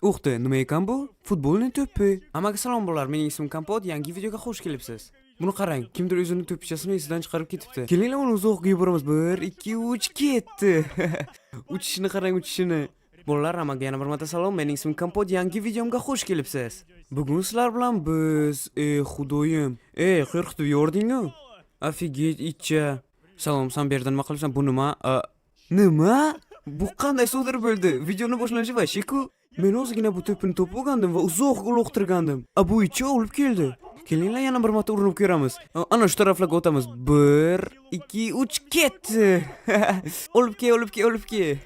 O'qdi, nima ekan bu? Futbolning to'pi. Hammaga salom bolalar, mening ismim Kompot, yangi videoga xush kelibsiz. Buni qarang, kimdir o'zining to'pichasini esidan chiqarib ketibdi. Kelinglar uni uzoqqa yuboramiz. 1, 2, 3 ketdi. Uchishini qarang, uchishini. Bolalar, hammaga yana bir marta salom, mening ismim Kompot, yangi videomga xush kelibsiz. Bugun sizlar bilan biz, xudoyim. Qo'rqitib yording-ku? Afigit, itcha. Salom, sen berdan nima qilibsan? Bu nima? Nima? Bu qanday sodir bo'ldi? Videoni boshlanishi va shiku. Men o'zgina bu to'pni topib olgandim va uzoq uloqtirgandim. Bu itcha olib keldi. Kelinglar yana bir marta urinib ko'ramiz. Ana shu taraflarga o'tamiz. 1, 2, 3 ketdi. Olib kel.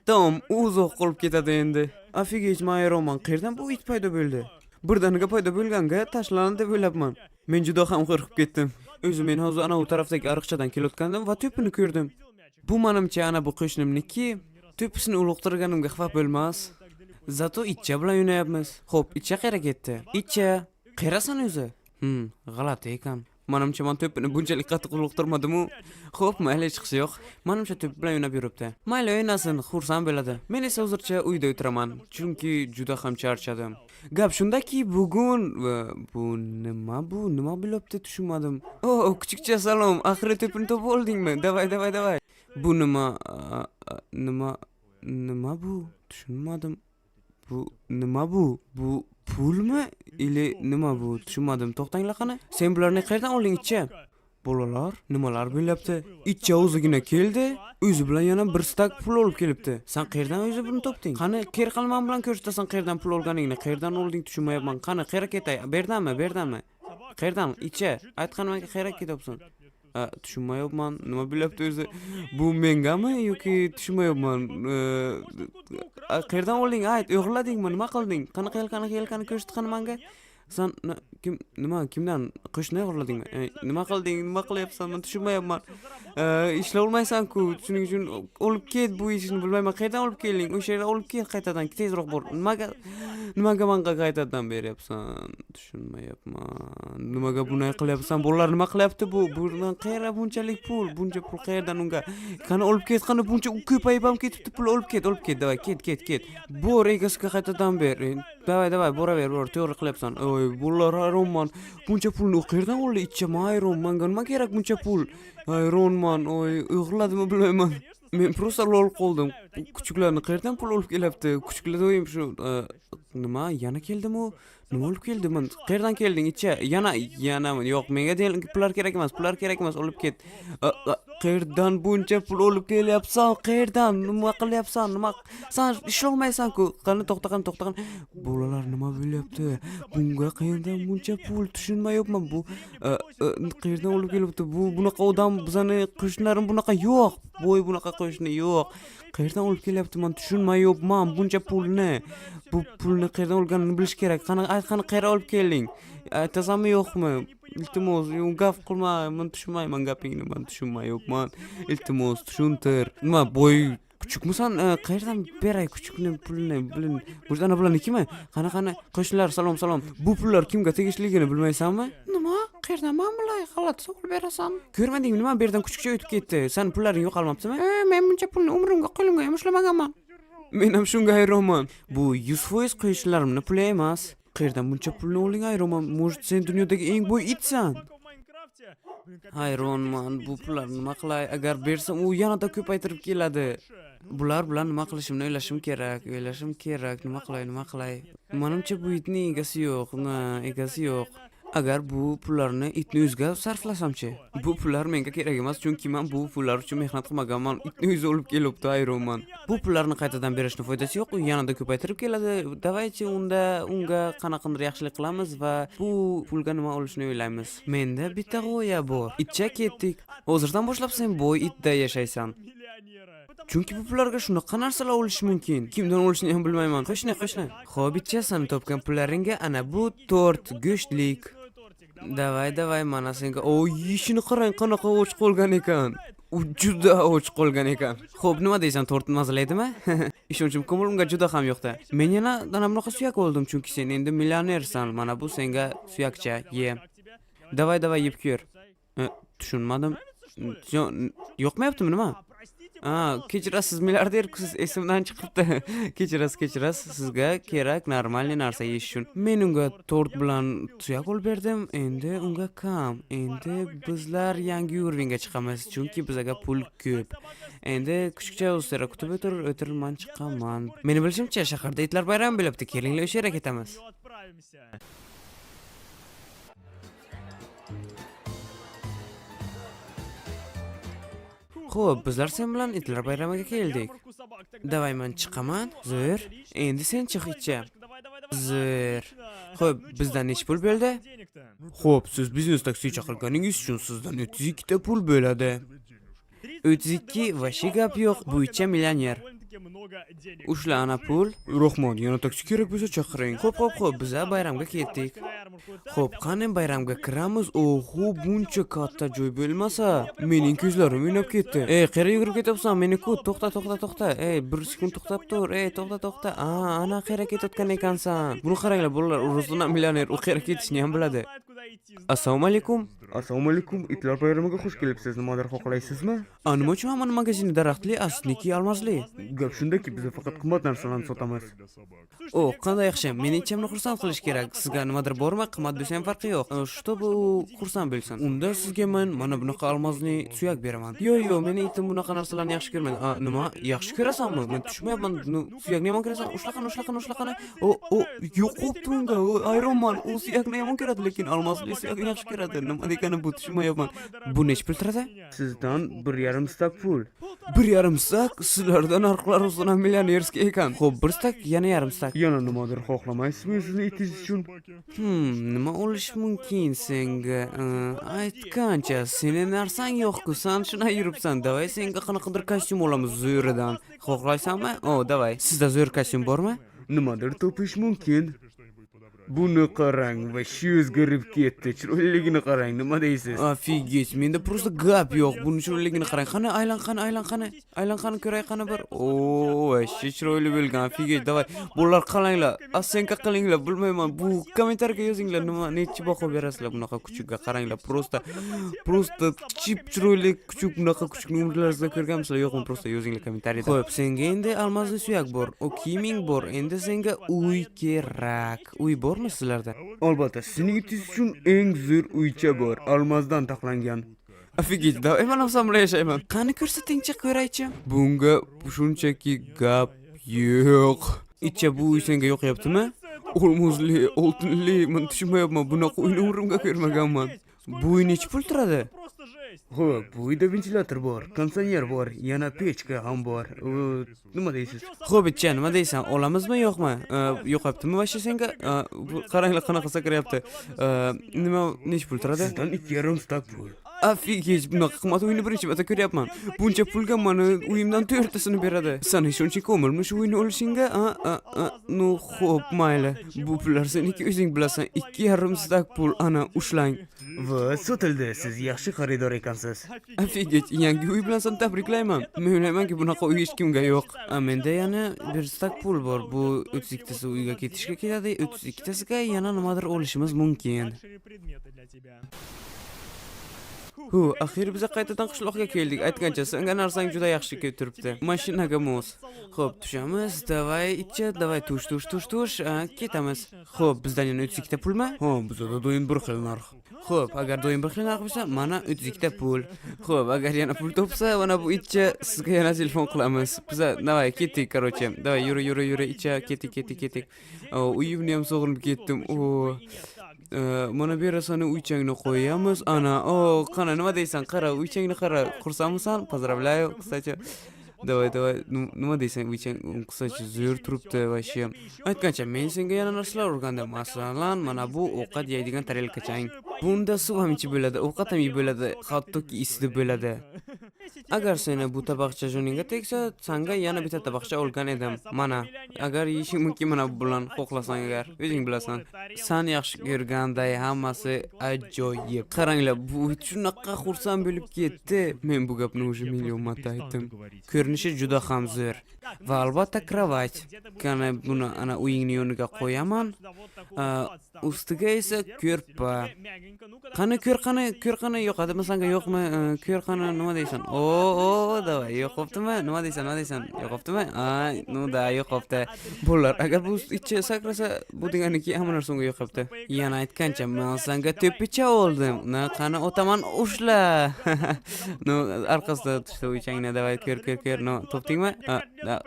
Tamam, uzoq qolib ketadi endi. Afigich, mayroman. Qayerdan bu it paydo bo'ldi? Birdaniga paydo bo'lganga tashlandi deb o'ylabman. Men juda ham qo'rqib ketdim. O'zim men hozir ana u tarafdagi ariqchadan kelayotgandim va to'pini ko'rdim. Bu menimcha ana bu qo'shnimniki. To'pisini uloqtirganimga xafa bo'lmas. Zato itcha bilan o'ynayapmiz. Xo'p, itcha qayerga ketdi? Itcha, qayerasan o'zi? G'alati ekan. Menimcha men to'pini bunchalik qattiq uloqtirmadim-u. Xo'p, mayli chiqsa yo'q. Menimcha to'p bilan o'ynab yuribdi. Mayli o'ynasin, xursand bo'ladi. Men esa hozircha uyda o'tiraman, chunki juda ham charchadim. Gap shundaki, bugun bu nima bo'libdi tushunmadim. Kichikcha salom, oxiri to'pini topib oldingmi? Davay. Bu nima bu? Tushunmadim. Bu nima bu? Bu pulmi? Ili nima bu? Tushunmadim. To'xtanglar qani. Sen bularni qayerdan olding itcha? Bolalar, nimalar bo'lyapti? Itcha o'zigina keldi, o'zi bilan yana bir stak pul olib kelibdi. Sen qayerdan o'zi buni topding? Qani, qalman bilan ko'rsatasan qayerdan pul olganingni, qayerdan olding tushunmayapman. Qani, qayerga ketay? Berdanmi? Qayerdan? Itcha, aytganimga qayerga ketyapsan? Tushunmayapman. Nima bo'lyapti o'zi? Bu mengami yoki tushunmayapman. Qayerdan olding? Ayt, o'g'irladingmi? Nima qilding? Qani ko'rsatgan menga. Sen kimdan qo'shni o'g'irladingmi? Nima qilding? Nima qilyapsan? Men tushunmayapman. Ishlay olmaysan-ku. Shuning uchun olib ket, bu ishni bilmayman. Qayerdan olib kelding? O'sha yerdan olib ket qaytadan. Tezroq bor. Nimaga menga qaytadan beryapsan? Tushunmayapman. Nimaga bunday qilyapsan? Bolalar nima qilyapti bu? Bundan qayerga bunchalik pul? Buncha pul qayerdan unga? Qani olib ket, qani buncha ko'payib ham ketibdi pul. Olib ket. Davay, ket. Bor egasiga qaytadan ber. Davay, boraver, to'g'ri qilyapsan. Bolalar hayronman. Buncha pulni qayerdan oldi? Itchama hayron. Menga nima kerak buncha pul? Hayronman. O'g'irladimi bilmayman. Men prosta lol qoldim. Kuchuklarni qayerdan pul olib kelyapti? Kuchuklar doim shu nima yana keldimi? Nima olib keldi? Men qayerdan kelding itcha? Yana yo'q, menga pullar kerak emas, olib ket. Qayerdan buncha pul olib kelyapsan? Qayerdan? Nima qilyapsan? Sen ishlolmaysan-ku. Qani to'xta. Bolalar nima bo'lyapti? Bunga qayerdan buncha pul? Tushunmayapman. Bu qayerdan olib kelyapti? Bunaqa odam bizani qo'shnilarim bunaqa yo'q. Bunaqa qo'shni yo'q. Qayerdan olib kelyapti? Men tushunmayapman buncha pulni. Bu pulni qayerdan olganini bilish kerak. Qani qayerga olib kelding? Aytasanmi yo'qmi? Iltimos, gap qilma. Men tushunmayman gapingni. Men tushunmayapman. Iltimos, tushuntir. Nima bo'y kuchukmisan? Qayerdan beray kuchukni pulni? Ana bularnikimi? Qani qo'shnilar, salom. Bu pullar kimga tegishligini bilmaysanmi? Nima? Qayerdan men bilay? G'alati savol berasan. Ko'rmadingmi, nima bu yerdan kuchukcha o'tib ketdi? Sen pullaring yo'qolmabdimi? Men buncha pulni umrimga qo'limga ham ushlamaganman. Men ham shunga hayronman. Bu 100% qo'shnilarimning puli emas. Qayerdan buncha pulni olding hayronman? Может, sen dunyodagi eng boy itsan? Hayronman, bu pullarni nima qilay? Agar bersam, u yanada ko'paytirib keladi. Bular bilan nima qilishimni o'ylashim kerak. Nima qilay? Menimcha bu itning egasi yo'q. Agar bu pullarni itni o'ziga sarflasamchi? Bu pullar menga kerak emas, chunki men bu pullar uchun mehnat qilmaganman. Itni o'zi olib kelibdi, hayronman. Bu pullarni qaytadan berishni foydasi yo'q, u yanada ko'paytirib keladi. Davaychi unga qanaqandir yaxshilik qilamiz va bu pulga nima olishni o'ylaymiz. Menda bitta g'oya bor. Itcha ketdik. Hozirdan boshlab sen boy itda yashaysan. Chunki bu pullarga shunaqa narsalar olish mumkin. Kimdan olishni ham bilmayman. Qo'shni. Xo'p, itcha, sen topgan pullaringga ana bu tort go'shtlik. Davay, mana senga. Ishini qarang, qanaqa och qolgan ekan. U juda och qolgan ekan. Xo'p, nima deysan, tort mazalaydimi? Ishonchim komil unga juda ham yo'qda. Men yana ana bunaqa suyak oldim, chunki sen endi millionersan. Mana bu senga suyakcha, ye. Davay, yeb ko'r. Tushunmadim. Yo'qmayaptimi nima? Kechirasiz milliardersiz, esimdan chiqibdi. Kechirasiz, sizga kerak normalniy narsa yeyish uchun. Men unga tort bilan tuyak olib berdim, endi unga kam. Endi bizlar yangi urovingga chiqamiz, chunki bizga pul ko'p. Endi kuchukcha o'zlari kutib o'tir, men chiqaman. Meni bilishimcha, shaharda itlar bayrami bo'libdi. Kelinglar o'sha yerga ketamiz. Xo'p, bizlar sen bilan itlar bayramiga keldik. Davay, men chiqaman. Zo'r. Endi sen chiq itcha. Zo'r. Xo'p, bizdan nechta pul bo'ldi? Xo'p, siz biznes taksi chaqirganingiz uchun sizdan 32 ta pul bo'ladi. 32 vashi gap yo'q, bu itcha millioner. Ushla ana pul. Rahmat, yana taksi kerak bo'lsa chaqiring. Xo'p, biz bayramga ketdik. Xo'p, qani bayramga kiramiz? Oho, buncha katta joy bo'lmasa, mening ko'zlarim o'ynab ketdi. Qayerga yugurib ketyapsan? Meni kut, to'xta. Bir sekund to'xtab tur. To'xta. Ana qayerga ketayotgan ekansan? Buni qaranglar, bolalar, o'zlaridan millioner, u qayerga ketishni ham biladi. Assalomu alaykum. Itlar bayramiga xush kelibsiz. Nimadir xohlaysizmi? Nima uchun hamma magazini daraxtli, asniki olmazli? Gap shundaki, biz faqat qimmat narsalarni sotamiz. Qanday yaxshi. Meni ichamni xursand qilish kerak. Sizga nimadir bormi? Qimmat bo'lsa ham farqi yo'q. Чтобы xursand bo'lsin. Unda sizga men mana bunaqa olmazli suyak beraman. Yo'q, meni itim bunaqa narsalarni yaxshi ko'rmaydi. Nima? Yaxshi ko'rasanmi? Men tushmayapman. Suyakni yomon ko'rasan? Ushlaqani. Yo'q, qo'pti unga. Ayronman. U suyakni yomon ko'radi, lekin olmazli suyakni yaxshi ko'radi. Nima degani bu, tushmayapman. Bu nech pul turadi? Sizdan 1,5 stak pul. 1,5 stak? Sizlardan narxlar o'zidan millionerskiy ekan. Xo'p, 1 stak, yana yarim stak. Yana nimadir xohlamaysizmi sizni itingiz uchun? Nima olish mumkin senga? Aytgancha, sening narsang yo'q-ku, sen shuna yuribsan. Davay, senga qanaqadir kostyum olamiz zo'ridan. Xohlaysanmi? Davay. Sizda zo'r kostyum bormi? Nimadir topish mumkin. Buni qarang va shu o'zgarib ketdi. Chiroyligini qarang, nima deysiz? Afigich, menda просто gap yo'q. Buni chiroyligini qarang. Qani aylan ko'ray qani bir. Vashi chiroyli bo'lgan. Afigich, davay. Bular qalanglar. Asenka qilinglar, bilmayman. Bu kommentariyaga yozinglar, nima nechi baho berasizlar bunaqa kuchukka. Qaranglar, просто chip chiroyli kuchuk, bunaqa kuchukni umrlaringizda ko'rganmisizlar? Yo'qmi? Просто yozinglar kommentariyada. Xo'p, senga endi almazli suyak bor. Kiyiming bor. Endi senga uy kerak. Uy bor sizlarda? Albatta, sizning itingiz uchun eng zo'r uycha bor, olmazdan taxlangan. Afigich, davay, men ham samla yashayman. Qani ko'rsatingchi, ko'raychi. Bunga shunchaki gap yo'q. Itcha, bu uy senga yo'qyaptimi? Olmazli, oltinli, men tushunmayapman. Bunaqa uyni umrimga ko'rmaganman. Bu uy necha pul turadi? Xo'p, bu uyda ventilator bor, konditsioner bor, yana pechka ham bor. Nima deysiz? Xo'p, itcha, nima deysan? Olamizmi, yo'qmi? Yo'qyaptimi vashi senga? Qaranglar qanaqa sakrayapti. Nima necha pul turadi? Sizdan 2,5 stak pul. Afigich, bunaqa qimmat uyni birinchi marta ko'ryapman. Buncha pulga meni uyimdan 4 tasini beradi. Sen shuncha ko'milmi shu uyni olishingga? No, xo'p, mayli. Bu pullar seniki, o'zing bilasan. 2,5 stak pul, ana ushlang. Va sotildi, siz yaxshi xaridor ekansiz. Afigich, yangi uy bilan seni tabriklayman. Men o'ylaymanki bunaqa uy hech kimga yo'q. Menda yana 1 stak pul bor. Bu 32 tasi uyga ketishga ketadi, 32 tasiga yana nimadir olishimiz mumkin. Axir biz qaytadan qishloqqa keldik. Aytgancha, senga narsang juda yaxshi kelib turibdi. Mashinaga mos. Xo'p, tushamiz. Davay, itcha, davay, tush. Ketamiz. Xo'p, bizdan yana 32 ta pulmi? Bizda doim bir xil narx. Xo'p, agar doim bir xil narx bo'lsa, mana 32 ta pul. Xo'p, agar yana pul topsa, mana bu itcha sizga yana telefon qilamiz. Biz davay, ketdik, короче. Davay, yura, itcha, ketdik. Uyimni ham sog'inib ketdim. Mana berasani uychangni qo'yamiz. Ana, qana nima deysan? Qara, uychangni qara. Xursandmisan? Поздравляю, кстати. Davay, nima deysan? Uychang qisqacha zo'r turibdi vashi. Aytgancha, men senga yana narsalar o'rgandim. Masalan, mana bu ovqat yeydigan tarelkachang. Bunda suv ham ichib bo'ladi, ovqat ham yeb bo'ladi, hattoki isitib bo'ladi. Agar seni bu taboqcha joningga tegsa, senga yana bitta taboqcha olgan edim. Mana, agar yeyishing mumkin mana bu bilan xohlasang agar, o'zing bilasan. Sen yaxshi ko'rganday hammasi ajoyib. Qaranglar, bu shunaqa xursand bo'lib ketdi. Men bu gapni уже million marta aytdim. Ko'rinishi juda ham zo'r. Va albatta kровать. Qani buni ana uyingning yoniga qo'yaman. Ustiga esa ko'rpa. Qani ko'r qani yoqadimi senga yo'qmi? Ko'r qani nima deysan? Давай, yo'qoptimi? Nima deysan? Yo'qoptimi? Ну да, yo'qopti. Bular, agar bu ichi sakrasa, bu deganiki hamma narsa unga yo'qopti. Yana aytgancha, men senga tepicha oldim. Qani o'taman ushla. No, arkasida tushdi o'changni, давай ko'r. No, topdingmi?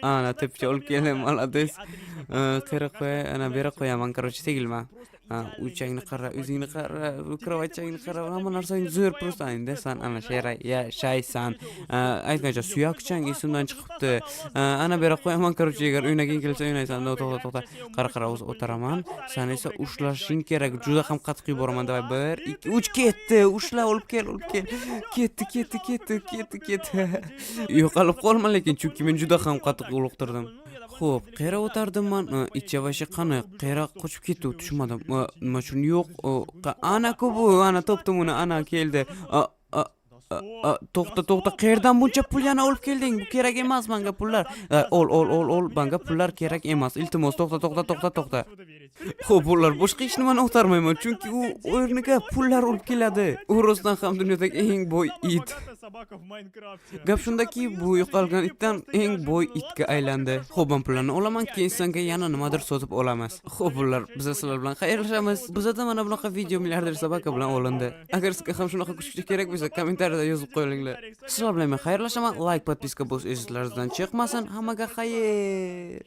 Ana tepicha olib keldim, молодец. Qara qo'y, ana bera qo'yaman, короче, tegilma. O'changni qara, o'zingni qara, kravachangni qara, hamma narsang zo'r просто endi san ana yashaysan. Aytgancha suyakchang esimdan chiqibdi. Ana bera qo'yaman, короче, agar o'ynaging kelsa o'ynaysan. To'xta. Qara, o'zi o'taraman. Sen esa ushlashing kerak. Juda ham qattiq yuboraman. Davay 1 2 3 ketdi. Ushla, olib kel. Ketdi. Yo'qolib qolma lekin, chunki men juda ham qattiq uloqtirdim. Xo'p, qayerga o'tardim men? Ichavashi qani? Qayerga qochib ketdi? Tushunmadim. Nima uchun yo'q? Ana-ku bu, ana topdim uni, ana keldi. To'xta. Qayerdan buncha pul yana olib kelding? Bu kerak emas menga pullar. Ol. Menga pullar kerak emas. Iltimos, to'xta. Xo'p, ular boshqa hech nimani o'tarmayman, chunki u o'rniga pullar olib keladi. U rostdan ham dunyodagi eng boy it. Gap shundaki, bu yo'qolgan itdan eng boy itga aylandi. Xo'p, men pullarni olaman, keyin senga yana nimadir sotib olamiz. Xo'p, ular biz sizlar bilan xayrlashamiz. Bizda mana bunaqa video milliarder Sabaka bilan olindi. Agar sizga ham shunaqa kuchli kerak bo'lsa, kommentariyada yozib qo'yinglar. Sizlar bilan men xayrlashaman. Like, podpiska bo'lish esingizdan chiqmasin. Hammaga xayr.